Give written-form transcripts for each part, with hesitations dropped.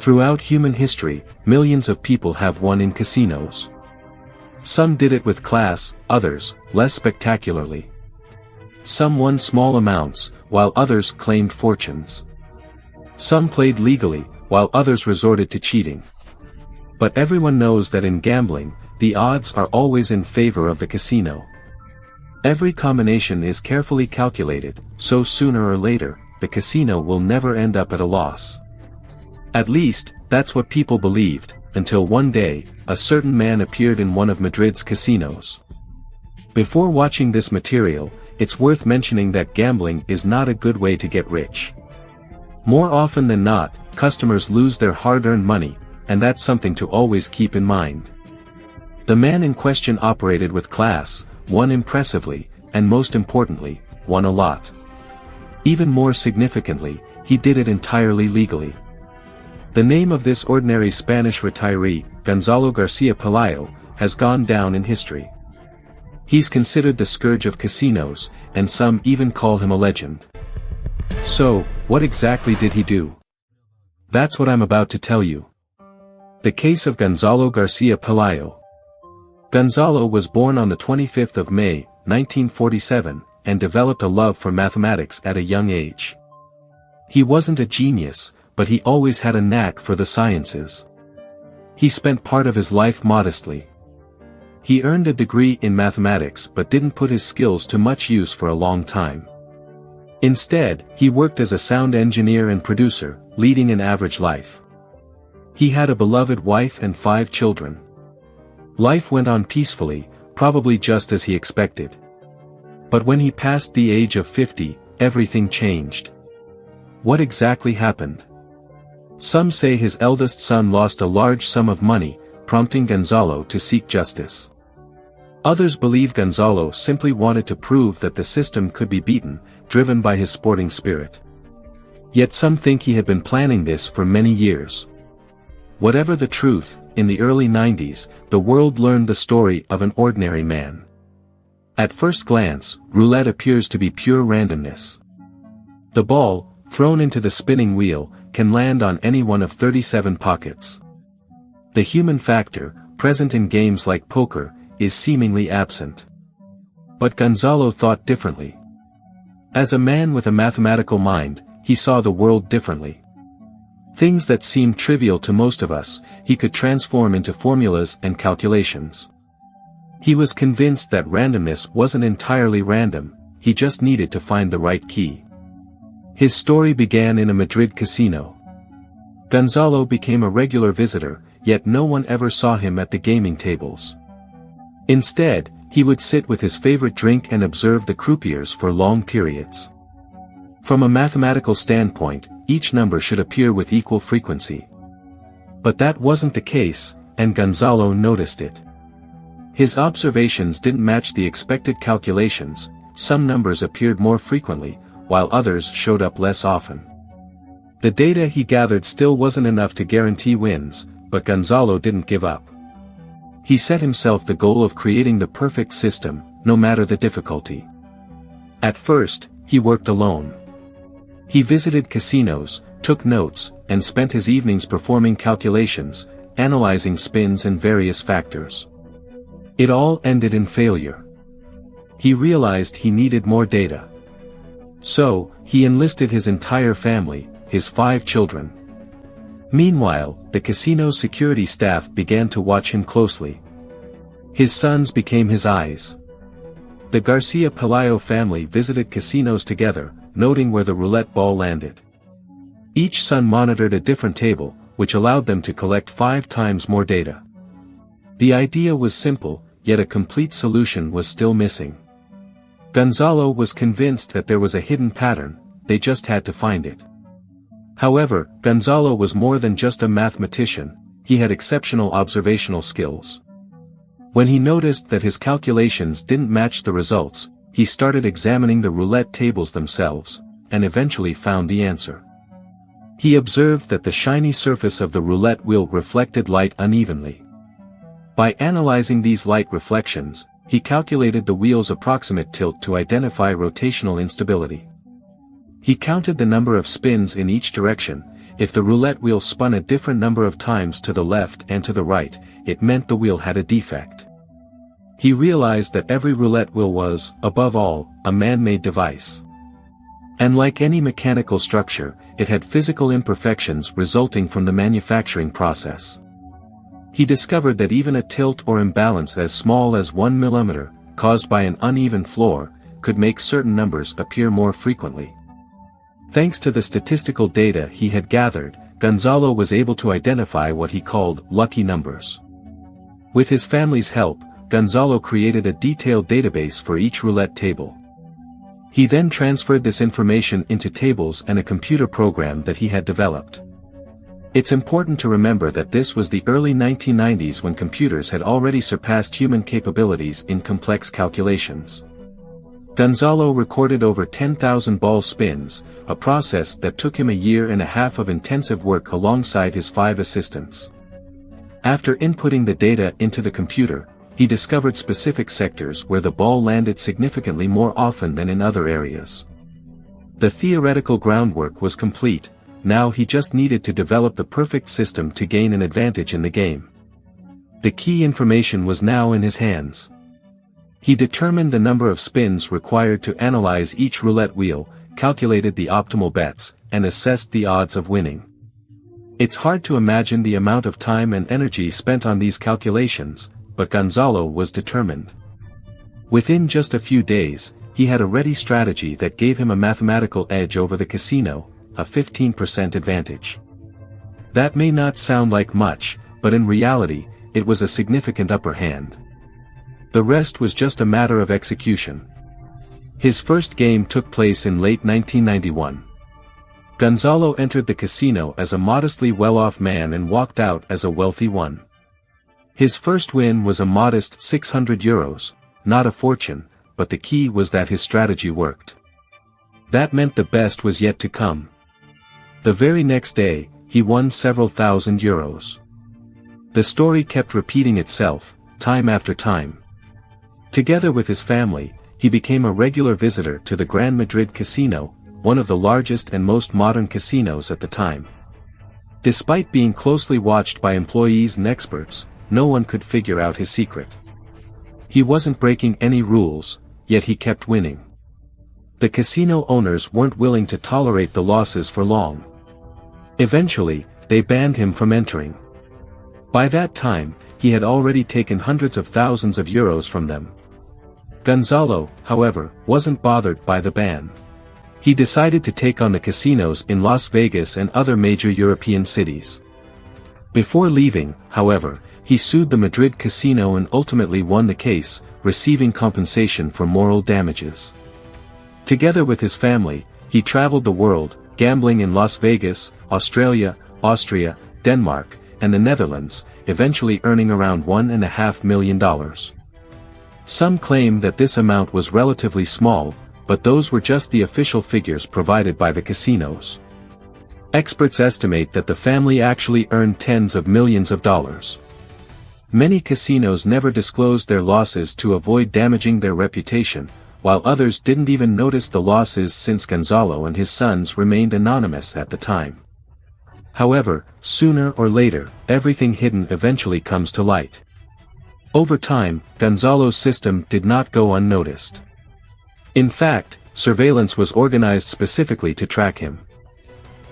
Throughout human history, millions of people have won in casinos. Some did it with class, others, less spectacularly. Some won small amounts, while others claimed fortunes. Some played legally, while others resorted to cheating. But everyone knows that in gambling, the odds are always in favor of the casino. Every combination is carefully calculated, so sooner or later, the casino will never end up at a loss. At least, that's what people believed, until one day, a certain man appeared in one of Madrid's casinos. Before watching this material, it's worth mentioning that gambling is not a good way to get rich. More often than not, customers lose their hard-earned money, and that's something to always keep in mind. The man in question operated with class, won impressively, and most importantly, won a lot. Even more significantly, he did it entirely legally. The name of this ordinary Spanish retiree, Gonzalo Garcia Pelayo, has gone down in history. He's considered the scourge of casinos, and some even call him a legend. So, what exactly did he do? That's what I'm about to tell you. The case of Gonzalo Garcia Pelayo. Gonzalo was born on the 25th of May, 1947, and developed a love for mathematics at a young age. He wasn't a genius, but he always had a knack for the sciences. He spent part of his life modestly. He earned a degree in mathematics but didn't put his skills to much use for a long time. Instead, he worked as a sound engineer and producer, leading an average life. He had a beloved wife and 5 children. Life went on peacefully, probably just as he expected. But when he passed the age of 50, everything changed. What exactly happened? Some say his eldest son lost a large sum of money, prompting Gonzalo to seek justice. Others believe Gonzalo simply wanted to prove that the system could be beaten, driven by his sporting spirit. Yet some think he had been planning this for many years. Whatever the truth, in the early 90s, the world learned the story of an ordinary man. At first glance, roulette appears to be pure randomness. The ball, thrown into the spinning wheel, can land on any one of 37 pockets. The human factor, present in games like poker, is seemingly absent. But Gonzalo thought differently. As a man with a mathematical mind, he saw the world differently. Things that seemed trivial to most of us, he could transform into formulas and calculations. He was convinced that randomness wasn't entirely random, he just needed to find the right key. His story began in a Madrid casino. Gonzalo became a regular visitor, yet no one ever saw him at the gaming tables. Instead, he would sit with his favorite drink and observe the croupiers for long periods. From a mathematical standpoint, each number should appear with equal frequency. But that wasn't the case, and Gonzalo noticed it. His observations didn't match the expected calculations, some numbers appeared more frequently, while others showed up less often. The data he gathered still wasn't enough to guarantee wins, but Gonzalo didn't give up. He set himself the goal of creating the perfect system, no matter the difficulty. At first, he worked alone. He visited casinos, took notes, and spent his evenings performing calculations, analyzing spins and various factors. It all ended in failure. He realized he needed more data. So, he enlisted his entire family, his 5 children. Meanwhile, the casino's security staff began to watch him closely. His sons became his eyes. The Garcia Pelayo family visited casinos together, noting where the roulette ball landed. Each son monitored a different table, which allowed them to collect 5 times more data. The idea was simple, yet a complete solution was still missing. Gonzalo was convinced that there was a hidden pattern, they just had to find it. However, Gonzalo was more than just a mathematician, he had exceptional observational skills. When he noticed that his calculations didn't match the results, he started examining the roulette tables themselves, and eventually found the answer. He observed that the shiny surface of the roulette wheel reflected light unevenly. By analyzing these light reflections, he calculated the wheel's approximate tilt to identify rotational instability. He counted the number of spins in each direction, if the roulette wheel spun a different number of times to the left and to the right, it meant the wheel had a defect. He realized that every roulette wheel was, above all, a man-made device. And like any mechanical structure, it had physical imperfections resulting from the manufacturing process. He discovered that even a tilt or imbalance as small as 1 millimeter, caused by an uneven floor, could make certain numbers appear more frequently. Thanks to the statistical data he had gathered, Gonzalo was able to identify what he called lucky numbers. With his family's help, Gonzalo created a detailed database for each roulette table. He then transferred this information into tables and a computer program that he had developed. It's important to remember that this was the early 1990s when computers had already surpassed human capabilities in complex calculations. Gonzalo recorded over 10,000 ball spins, a process that took him a year and a half of intensive work alongside his 5 assistants. After inputting the data into the computer, he discovered specific sectors where the ball landed significantly more often than in other areas. The theoretical groundwork was complete. Now he just needed to develop the perfect system to gain an advantage in the game. The key information was now in his hands. He determined the number of spins required to analyze each roulette wheel, calculated the optimal bets, and assessed the odds of winning. It's hard to imagine the amount of time and energy spent on these calculations, but Gonzalo was determined. Within just a few days, he had a ready strategy that gave him a mathematical edge over the casino, a 15% advantage. That may not sound like much, but in reality, it was a significant upper hand. The rest was just a matter of execution. His first game took place in late 1991. Gonzalo entered the casino as a modestly well-off man and walked out as a wealthy one. His first win was a modest €600, not a fortune, but the key was that his strategy worked. That meant the best was yet to come. The very next day, he won several thousand euros. The story kept repeating itself, time after time. Together with his family, he became a regular visitor to the Gran Madrid Casino, one of the largest and most modern casinos at the time. Despite being closely watched by employees and experts, no one could figure out his secret. He wasn't breaking any rules, yet he kept winning. The casino owners weren't willing to tolerate the losses for long. Eventually, they banned him from entering. By that time, he had already taken hundreds of thousands of euros from them. Gonzalo, however, wasn't bothered by the ban. He decided to take on the casinos in Las Vegas and other major European cities. Before leaving, however, he sued the Madrid casino and ultimately won the case, receiving compensation for moral damages. Together with his family, he traveled the world, gambling in Las Vegas, Australia, Austria, Denmark, and the Netherlands, eventually earning around $1.5 million. Some claim that this amount was relatively small, but those were just the official figures provided by the casinos. Experts estimate that the family actually earned tens of millions of dollars. Many casinos never disclosed their losses to avoid damaging their reputation, while others didn't even notice the losses since Gonzalo and his sons remained anonymous at the time. However, sooner or later, everything hidden eventually comes to light. Over time, Gonzalo's system did not go unnoticed. In fact, surveillance was organized specifically to track him.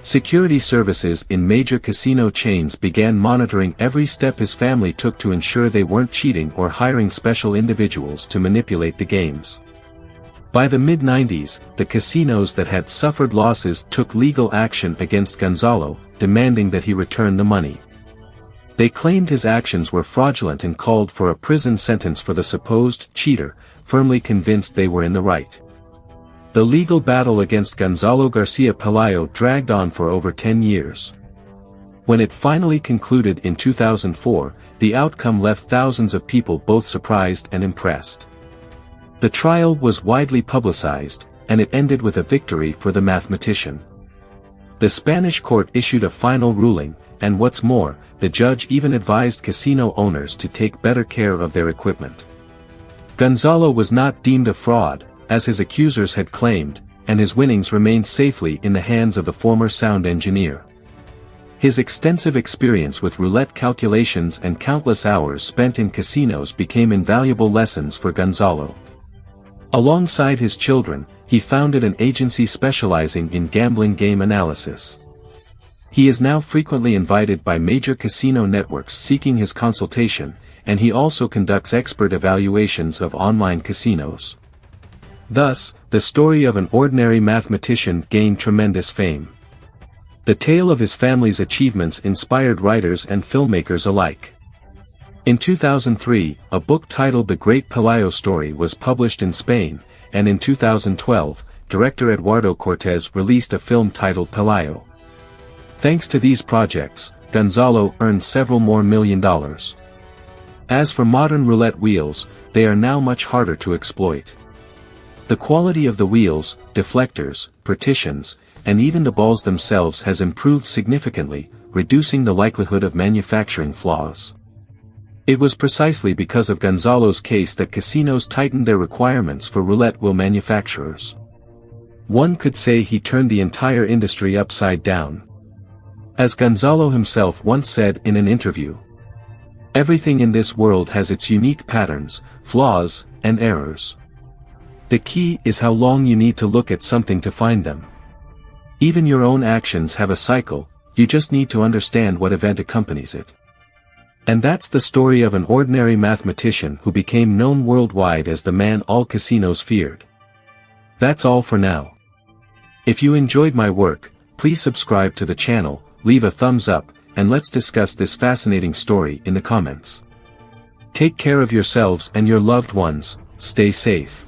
Security services in major casino chains began monitoring every step his family took to ensure they weren't cheating or hiring special individuals to manipulate the games. By the mid-90s, the casinos that had suffered losses took legal action against Gonzalo, demanding that he return the money. They claimed his actions were fraudulent and called for a prison sentence for the supposed cheater, firmly convinced they were in the right. The legal battle against Gonzalo Garcia Pelayo dragged on for over 10 years. When it finally concluded in 2004, the outcome left thousands of people both surprised and impressed. The trial was widely publicized, and it ended with a victory for the mathematician. The Spanish court issued a final ruling, and what's more, the judge even advised casino owners to take better care of their equipment. Gonzalo was not deemed a fraud, as his accusers had claimed, and his winnings remained safely in the hands of the former sound engineer. His extensive experience with roulette calculations and countless hours spent in casinos became invaluable lessons for Gonzalo. Alongside his children, he founded an agency specializing in gambling game analysis. He is now frequently invited by major casino networks seeking his consultation, and he also conducts expert evaluations of online casinos. Thus, the story of an ordinary mathematician gained tremendous fame. The tale of his family's achievements inspired writers and filmmakers alike. In 2003, a book titled The Great Pelayo Story was published in Spain, and in 2012, director Eduardo Cortés released a film titled Pelayo. Thanks to these projects, Gonzalo earned several more $1 million. As for modern roulette wheels, they are now much harder to exploit. The quality of the wheels, deflectors, partitions, and even the balls themselves has improved significantly, reducing the likelihood of manufacturing flaws. It was precisely because of Gonzalo's case that casinos tightened their requirements for roulette wheel manufacturers. One could say he turned the entire industry upside down. As Gonzalo himself once said in an interview, "Everything in this world has its unique patterns, flaws, and errors. The key is how long you need to look at something to find them. Even your own actions have a cycle, you just need to understand what event accompanies it." And that's the story of an ordinary mathematician who became known worldwide as the man all casinos feared. That's all for now. If you enjoyed my work, please subscribe to the channel, leave a thumbs up, and let's discuss this fascinating story in the comments. Take care of yourselves and your loved ones, stay safe.